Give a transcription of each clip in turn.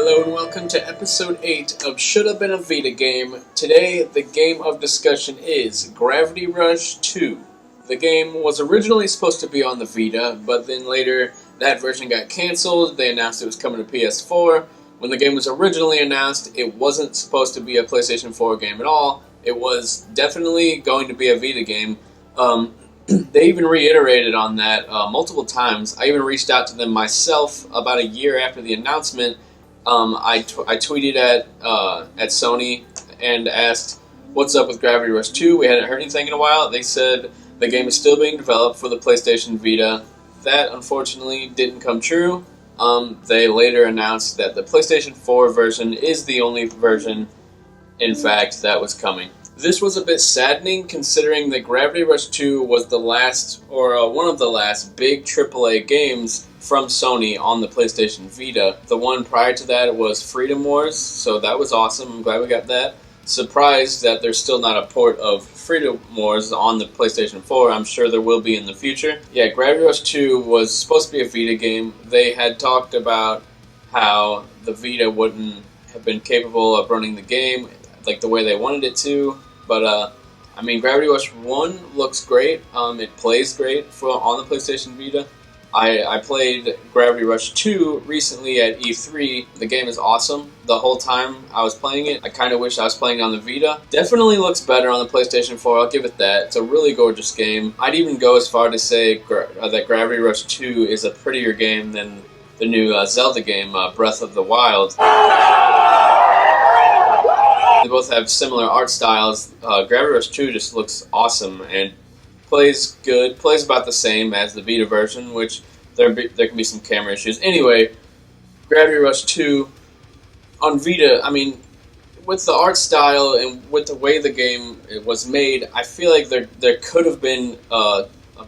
Hello and welcome to episode 8 of Shoulda Been a Vita Game. Today, the game of discussion is Gravity Rush 2. The game was originally supposed to be on the Vita, but then later that version got cancelled. They announced it was coming to PS4. When the game was originally announced, it wasn't supposed to be a PlayStation 4 game at all. It was definitely going to be a Vita game. They even reiterated on that multiple times. I even reached out to them myself about a year after the announcement. I tweeted at Sony and asked, what's up with Gravity Rush 2? We hadn't heard anything in a while. They said the game is still being developed for the PlayStation Vita. That, unfortunately, didn't come true. They later announced that the PlayStation 4 version is the only version, in fact, that was coming. This was a bit saddening considering that Gravity Rush 2 was the last, or one of the last, big AAA games from Sony on the PlayStation Vita. The one prior to that was Freedom Wars, so that was awesome. I'm glad we got that. Surprised that there's still not a port of Freedom Wars on the PlayStation 4. I'm sure there will be in the future. Yeah, Gravity Rush 2 was supposed to be a Vita game. They had talked about how the Vita wouldn't have been capable of running the game like the way they wanted it to, but I mean, Gravity Rush 1 looks great. It plays great on the PlayStation Vita. I played Gravity Rush 2 recently at E3. The game is awesome. The whole time I was playing it, I kind of wish I was playing it on the Vita. Definitely looks better on the PlayStation 4, I'll give it that. It's a really gorgeous game. I'd even go as far to say that Gravity Rush 2 is a prettier game than the new Zelda game, Breath of the Wild. They both have similar art styles. Gravity Rush 2 just looks awesome and plays good, plays about the same as the Vita version, which there can be some camera issues. Anyway, Gravity Rush 2 on Vita, I mean, with the art style and with the way the game was made, I feel like there could have been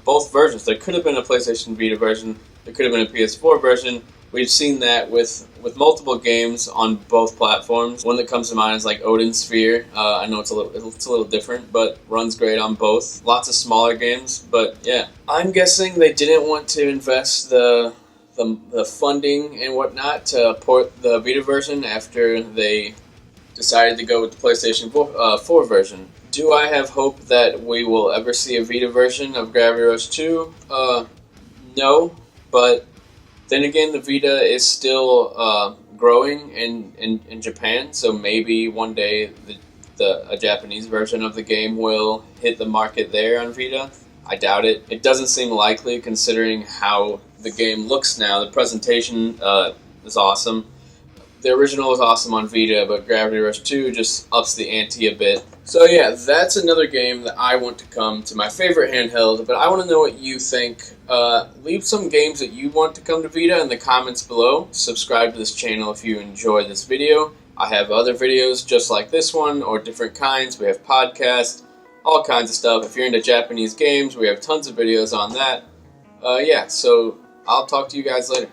both versions. There could have been a PlayStation Vita version, there could have been a PS4 version. We've seen that with multiple games on both platforms. One that comes to mind is like Odin Sphere. I know it's a little different, but runs great on both. Lots of smaller games, but yeah. I'm guessing they didn't want to invest the funding and whatnot to port the Vita version after they decided to go with the PlayStation 4 version. Do I have hope that we will ever see a Vita version of Gravity Rush 2? No, but then again, the Vita is still growing in Japan, so maybe one day a Japanese version of the game will hit the market there on Vita. I doubt it. It doesn't seem likely considering how the game looks now. The presentation is awesome. The original was awesome on Vita, but Gravity Rush 2 just ups the ante a bit. So yeah, that's another game that I want to come to my favorite handheld, but I want to know what you think. Leave some games that you want to come to Vita in the comments below. Subscribe to this channel if you enjoyed this video. I have other videos just like this one, or different kinds. We have podcasts, all kinds of stuff. If you're into Japanese games, we have tons of videos on that. Yeah, so I'll talk to you guys later.